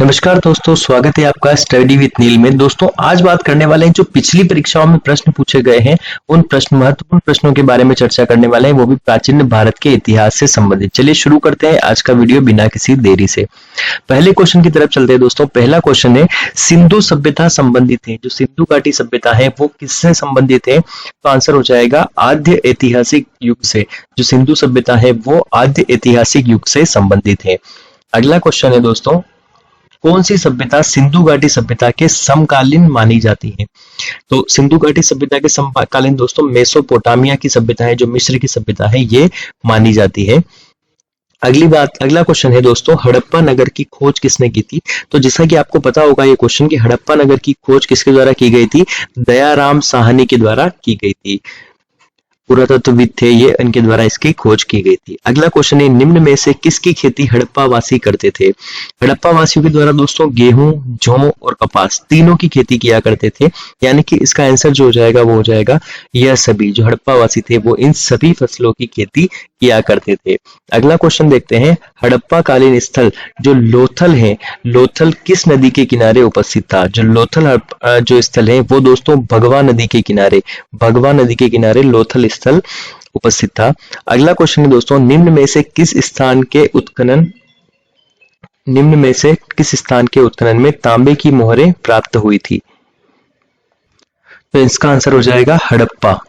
नमस्कार दोस्तों, स्वागत है आपका स्टडी विद नील में। दोस्तों आज बात करने वाले हैं जो पिछली परीक्षाओं में प्रश्न पूछे गए हैं, उन महत्वपूर्ण प्रश्नों के बारे में चर्चा करने वाले हैं, वो भी प्राचीन भारत के इतिहास से संबंधित। चलिए शुरू करते हैं आज का वीडियो बिना किसी देरी से। पहले क्वेश्चन की तरफ चलते हैं दोस्तों। पहला क्वेश्चन है, सिंधु सभ्यता संबंधित है, जो सिंधु घाटी सभ्यता है वो किससे संबंधित है? तो आंसर हो जाएगा आद्य ऐतिहासिक युग से। जो सिंधु सभ्यता है वो आद्य ऐतिहासिक युग से संबंधित है। अगला क्वेश्चन है दोस्तों, कौन सी सभ्यता सिंधु घाटी सभ्यता के समकालीन मानी जाती है? तो सिंधु घाटी सभ्यता के समकालीन दोस्तों मेसोपोटामिया की सभ्यता है, जो मिस्र की सभ्यता है, ये मानी जाती है। अगला क्वेश्चन है दोस्तों, हड़प्पा नगर की खोज किसने की थी? तो जैसा कि आपको पता होगा ये क्वेश्चन कि हड़प्पा नगर की खोज किसके द्वारा की गई थी? दयाराम साहनी के द्वारा की गई थी। पुरातत्वविद थे ये, इनके द्वारा इसकी खोज की गई थी। अगला क्वेश्चन है, निम्न में से किसकी खेती हड़प्पा वासी करते थे? हड़प्पा वासियों के द्वारा दोस्तों गेहूं, जौ और कपास तीनों की खेती किया करते थे। यानी कि इसका आंसर जो हो जाएगा वो हो जाएगा यह सभी। जो हड़प्पा वासी थे वो इन सभी फसलों की खेती किया करते थे। अगला क्वेश्चन देखते हैं, हड़प्पा कालीन स्थल जो लोथल है, लोथल किस नदी के किनारे उपस्थित था? जो लोथल जो स्थल है वो दोस्तों भगवा नदी के किनारे, भगवा नदी के किनारे लोथल स्थल उपस्थित था। अगला क्वेश्चन है दोस्तों, निम्न में से किस स्थान के उत्खनन में तांबे की मोहरें प्राप्त हुई थी? तो इसका आंसर हो जाएगा हड़प्पा।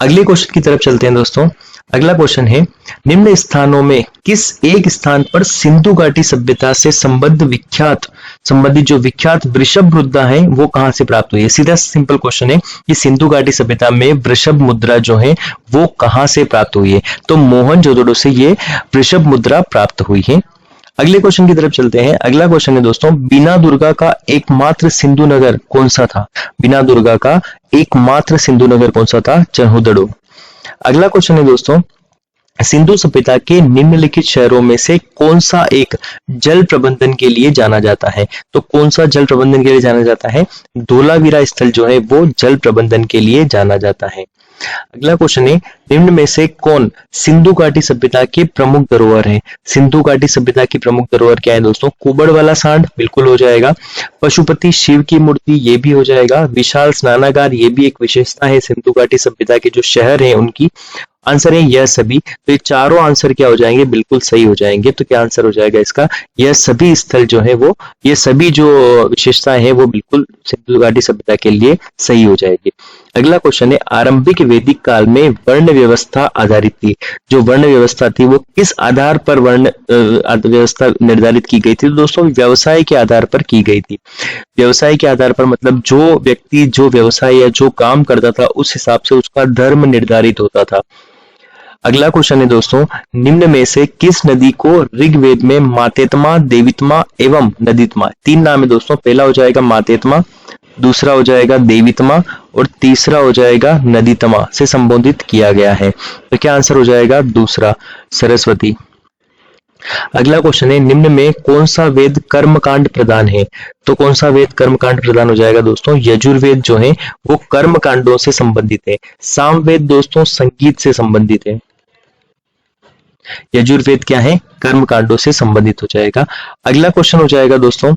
अगले क्वेश्चन की तरफ चलते हैं दोस्तों। अगला क्वेश्चन है, निम्न स्थानों में किस एक स्थान पर सिंधु घाटी सभ्यता से संबंधित जो विख्यात वृषभ मुद्रा है वो कहां से प्राप्त हुई है? सीधा सिंपल क्वेश्चन है कि सिंधु घाटी सभ्यता में वृषभ मुद्रा जो है वो कहां से प्राप्त हुई है? तो मोहनजोदड़ो से ये वृषभ मुद्रा प्राप्त हुई है। अगले क्वेश्चन की तरफ चलते हैं। अगला क्वेश्चन है दोस्तों, बीना दुर्गा का एकमात्र सिंधु नगर कौन सा था? बीना दुर्गा का एकमात्र सिंधु नगर कौन सा था? चन्हुदड़ो। अगला क्वेश्चन है दोस्तों, सिंधु सभ्यता के निम्नलिखित शहरों में से कौन सा एक जल प्रबंधन के लिए जाना जाता है? तो कौन सा जल प्रबंधन के लिए जाना जाता है? धोलावीरा स्थल जो है वो जल प्रबंधन के लिए जाना जाता है। अगला क्वेश्चन है, निम्न में से कौन सिंधु घाटी सभ्यता के प्रमुख धरोहर है? सिंधु घाटी सभ्यता की प्रमुख धरोहर क्या है दोस्तों? कुबड़ वाला सांड बिल्कुल हो जाएगा। पशुपति शिव की मूर्ति ये भी हो जाएगा। विशाल स्नानागार ये भी एक विशेषता है सिंधु घाटी सभ्यता के जो शहर है उनकी। आंसर है यह सभी। तो ये चारों आंसर क्या हो जाएंगे? बिल्कुल सही हो जाएंगे। तो क्या आंसर हो जाएगा इसका? यह सभी स्थल जो है वो, ये सभी जो विशेषताएं हैं वो बिल्कुल सिंधु घाटी सभ्यता के लिए सही हो जाएगी। अगला क्वेश्चन है, आरंभिक वैदिक काल में वर्ण व्यवस्था आधारित थी। जो वर्ण व्यवस्था थी वो किस आधार पर वर्ण व्यवस्था निर्धारित की गई थी? तो दोस्तों व्यवसाय के आधार पर की गई थी। व्यवसाय के आधार पर मतलब जो व्यक्ति जो व्यवसाय या जो काम करता था उस हिसाब से उसका धर्म निर्धारित होता था। अगला क्वेश्चन है दोस्तों, निम्न में से किस नदी को ऋग्वेद में मातेत्मा, देवीत्मा एवं नदीत्मा, तीन नाम है दोस्तों। पहला हो जाएगा मातेत्मा, दूसरा हो जाएगा देवीत्मा और तीसरा हो जाएगा नदीत्मा से संबोधित किया गया है। तो क्या आंसर हो जाएगा? दूसरा, सरस्वती। अगला क्वेश्चन है, निम्न में कौन सा वेद कर्मकांड प्रधान है? तो कौन सा वेद कर्मकांड प्रधान हो जाएगा दोस्तों? यजुर्वेद जो है वो कर्मकांडों से संबंधित है। सामवेद दोस्तों संगीत से संबंधित है। यजुर्वेद क्या है? कर्मकांडों से संबंधित हो जाएगा। अगला क्वेश्चन हो जाएगा दोस्तों,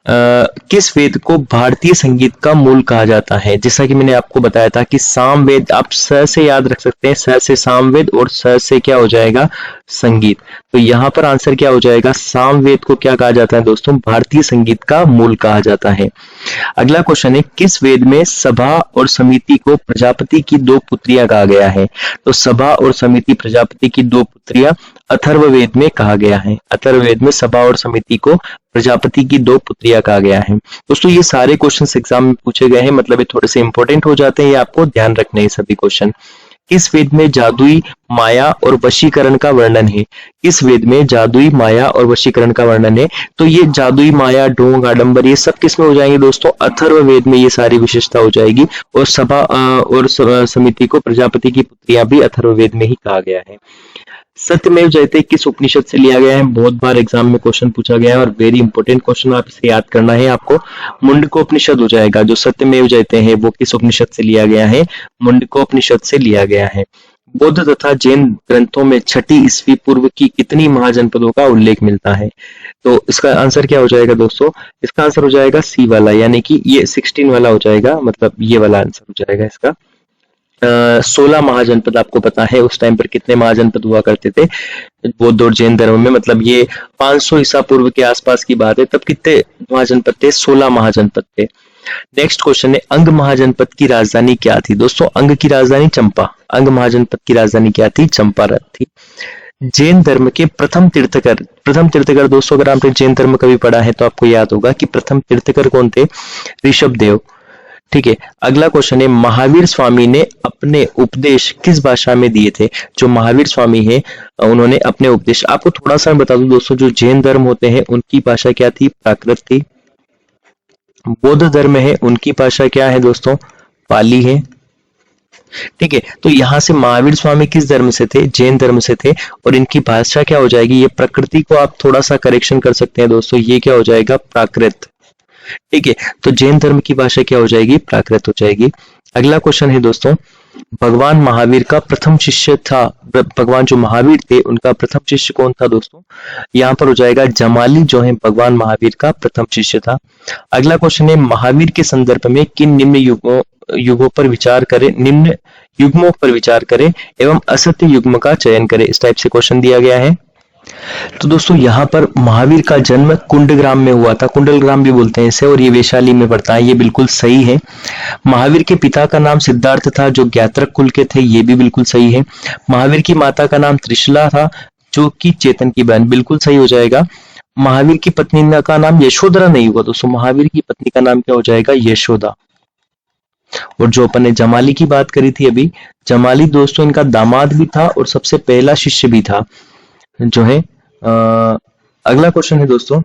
किस वेद को भारतीय संगीत का मूल कहा जाता है? जैसा कि मैंने आपको बताया था कि सामवेद आप स से याद रख सकते हैं, स से सामवेद और स से क्या हो जाएगा? संगीत। तो यहाँ पर आंसर क्या हो जाएगा? सामवेद को क्या कहा जाता है दोस्तों? भारतीय संगीत का मूल कहा जाता है। अगला क्वेश्चन है, किस वेद में सभा और समिति को प्रजापति की दो पुत्रियां कहा गया है? तो सभा और समिति प्रजापति की दो पुत्रियां अथर्ववेद में कहा गया है। अथर्ववेद में सभा और समिति को प्रजापति की दो पुत्रियां कहा गया है। दोस्तों ये सारे क्वेश्चंस एग्जाम में पूछे गए हैं, मतलब ये थोड़े से इंपॉर्टेंट हो जाते हैं, ये आपको ध्यान रखने हैं सभी क्वेश्चन। किस वेद में जादुई माया और वशीकरण का वर्णन है? किस वेद में जादुई माया और वशीकरण का वर्णन है? तो ये जादुई माया, ढोंग, आडंबर ये सब किस में हो जाएंगे दोस्तों? अथर्ववेद में ये सारी विशेषता हो जाएगी। और सभा और समिति को प्रजापति की पुत्रियां भी अथर्ववेद में ही कहा गया है। सत्यमेव जयते किस उपनिषद से लिया गया है? बहुत बार एग्जाम में क्वेश्चन पूछा गया है और वेरी इंपॉर्टेंट क्वेश्चन, आप इसे याद करना है आपको। मुंडकोपनिषद हो जाएगा। जो सत्यमेव जयते हैं वो किस उपनिषद से लिया गया है? मुंडकोपनिषद से लिया गया है। बौद्ध तथा जैन ग्रंथों में छठी ईस्वी पूर्व की कितनी महाजनपदों का उल्लेख मिलता है? तो इसका आंसर क्या हो जाएगा दोस्तों? इसका आंसर हो जाएगा सी वाला, यानी कि ये 16 वाला हो जाएगा, मतलब ये वाला आंसर हो जाएगा इसका। 16 महाजनपद आपको पता है उस टाइम पर कितने महाजनपद हुआ करते थे बौद्ध और जैन धर्म में, मतलब ये 500 ईसा पूर्व के आसपास की बात है, तब कितने महाजनपद थे? 16 महाजनपद थे। नेक्स्ट क्वेश्चन है, अंग महाजनपद की राजधानी क्या थी? दोस्तों अंग की राजधानी चंपा, अंग महाजनपद की राजधानी क्या थी? चंपारण थी। जैन धर्म के प्रथम तीर्थकर दोस्तों अगर आपने जैन धर्म कभी पढ़ा है तो आपको याद होगा कि प्रथम तीर्थकर कौन थे? ऋषभ देव। ठीक है, अगला क्वेश्चन है, महावीर स्वामी ने अपने उपदेश किस भाषा में दिए थे? जो महावीर स्वामी है उन्होंने अपने उपदेश, आपको थोड़ा सा बता दूं दोस्तों, जो जैन धर्म होते हैं उनकी भाषा क्या थी? प्राकृत थी। बौद्ध धर्म है उनकी भाषा क्या है दोस्तों? पाली है। ठीक है, तो यहां से महावीर स्वामी किस धर्म से थे? जैन धर्म से थे, और इनकी भाषा क्या हो जाएगी? ये प्रकृति को आप थोड़ा सा करेक्शन कर सकते हैं दोस्तों, ये क्या हो जाएगा? प्राकृत। ठीक है, तो जैन धर्म की भाषा क्या हो जाएगी? प्राकृत हो जाएगी। अगला क्वेश्चन है दोस्तों, भगवान महावीर का प्रथम शिष्य था, भगवान जो महावीर थे उनका प्रथम शिष्य कौन था दोस्तों? यहाँ पर हो जाएगा जमाली जो है भगवान महावीर का प्रथम शिष्य था। अगला क्वेश्चन है, महावीर के संदर्भ में किन निम्न युगों पर विचार करें, निम्न युग्मों पर विचार करें एवं असत्य युग्म का चयन करें, इस टाइप से क्वेश्चन दिया गया है। तो दोस्तों यहाँ पर महावीर का जन्म कुंडग्राम में हुआ था, कुंडलग्राम भी बोलते हैं इसे, और ये वैशाली में पड़ता है, ये बिल्कुल सही है। महावीर के पिता का नाम सिद्धार्थ था जो ज्ञात्रक कुल के थे, ये भी बिल्कुल सही है। महावीर की माता का नाम त्रिशला था जो कि चेतन की बहन, बिल्कुल सही हो जाएगा। महावीर की पत्नी का नाम यशोधरा नहीं हुआ दोस्तों, महावीर की पत्नी का नाम क्या हो जाएगा? यशोदा। और जो अपन ने जमाली की बात करी थी अभी, जमाली दोस्तों इनका दामाद भी था और सबसे पहला शिष्य भी था जो है। अगला क्वेश्चन है दोस्तों,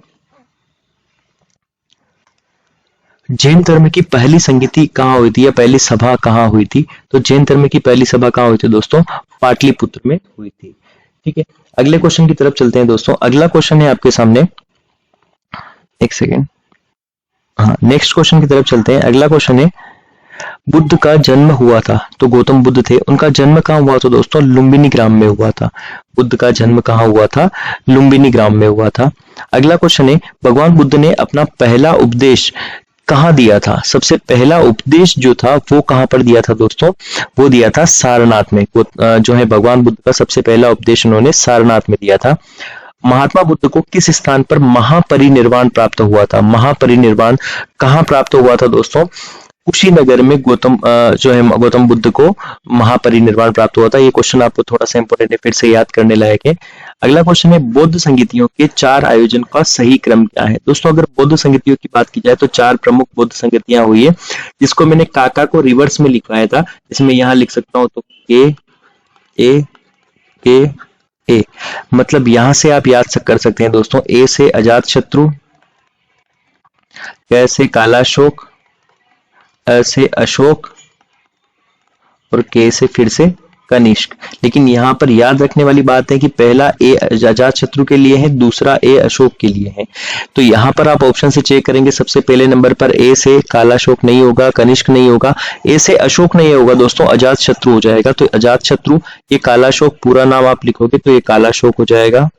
जैन धर्म की पहली संगति कहाँ हुई थी या पहली सभा कहाँ हुई थी? तो जैन धर्म की पहली सभा कहाँ हुई थी दोस्तों? पाटलिपुत्र में हुई थी। ठीक है, अगले क्वेश्चन की तरफ चलते हैं दोस्तों। अगला क्वेश्चन है आपके सामने, एक सेकेंड, हाँ नेक्स्ट क्वेश्चन की तरफ चलते हैं। अगला क्वेश्चन है, बुद्ध का जन्म हुआ था, तो गौतम बुद्ध थे, उनका जन्म कहाँ हुआ था दोस्तों? लुम्बिनी ग्राम में हुआ था। बुद्ध का जन्म कहाँ हुआ था? लुम्बिनी ग्राम में हुआ था। अगला क्वेश्चन है, भगवान बुद्ध ने अपना पहला उपदेश कहाँ दिया था? सबसे पहला उपदेश जो था वो कहाँ पर दिया था दोस्तों? वो दिया था सारनाथ में। जो है भगवान बुद्ध का सबसे पहला उपदेश उन्होंने सारनाथ में दिया था। महात्मा बुद्ध को किस स्थान पर महापरिनिर्वाण प्राप्त हुआ था? महापरिनिर्वाण कहाँ प्राप्त हुआ था दोस्तों? कुशीनगर में गौतम बुद्ध को महापरिनिर्वाण प्राप्त हुआ था। ये क्वेश्चन आपको थोड़ा सा इंपोर्टेंट है, फिर से याद करने लायक है। अगला क्वेश्चन है, बौद्ध संगीतियों के 4 आयोजन का सही क्रम क्या है? दोस्तों अगर बौद्ध संगीतियों की बात की जाए तो 4 प्रमुख बौद्ध संगतियां हुई है, जिसको मैंने काका को रिवर्स में लिखवाया था, इसमें यहाँ लिख सकता हूँ, तो के ए, मतलब यहां से आप याद कर सकते हैं दोस्तों। ए से अजात शत्रु, क से कालाशोक, अ से अशोक और के से फिर से कनिष्क। लेकिन यहाँ पर याद रखने वाली बात है कि पहला ए अजात शत्रु के लिए है, दूसरा ए अशोक के लिए है। तो यहाँ पर आप ऑप्शन से चेक करेंगे, सबसे पहले नंबर पर ए से कालाशोक नहीं होगा, कनिष्क नहीं होगा, ए से अशोक नहीं होगा दोस्तों, अजात शत्रु हो जाएगा। तो अजात शत्रु, ये कालाशोक पूरा नाम आप लिखोगे तो ये कालाशोक हो जाएगा,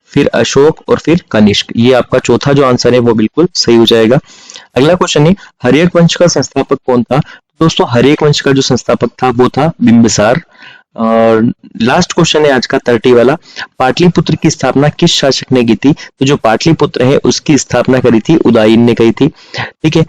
फिर अशोक और फिर कनिष्क। ये आपका चौथा जो आंसर है वो बिल्कुल सही हो जाएगा। अगला क्वेश्चन है, हर्यक वंश का संस्थापक कौन था? दोस्तों हर्यक वंश का जो संस्थापक था वो था बिंबिसार। और लास्ट क्वेश्चन है आज का 30 वाला, पाटलिपुत्र की स्थापना किस शासक ने की थी? तो जो पाटलिपुत्र है उसकी स्थापना करी थी उदयन ने कही थी। ठीक है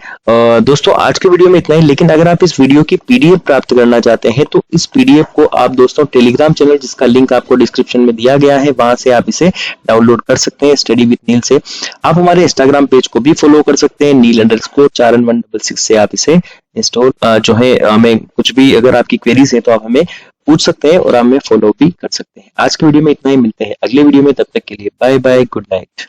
दोस्तों, आज के वीडियो में इतना ही। लेकिन अगर आप इस वीडियो की पीडीएफ प्राप्त करना चाहते हैं तो इस पीडीएफ को आप दोस्तों टेलीग्राम चैनल, जिसका लिंक आपको डिस्क्रिप्शन में दिया गया है, वहां से आप इसे डाउनलोड कर सकते हैं स्टडी विद नील से। आप हमारे इंस्टाग्राम पेज को भी फॉलो कर सकते हैं, नील_4166 से आप इसे इंस्टॉल जो है हमें कुछ भी अगर आपकी क्वेरीज है तो आप हमें पूछ सकते हैं और हमें फॉलो भी कर सकते हैं। आज के वीडियो में इतना ही, मिलते हैं अगले वीडियो में, तब तक के लिए बाय बाय, गुड नाइट।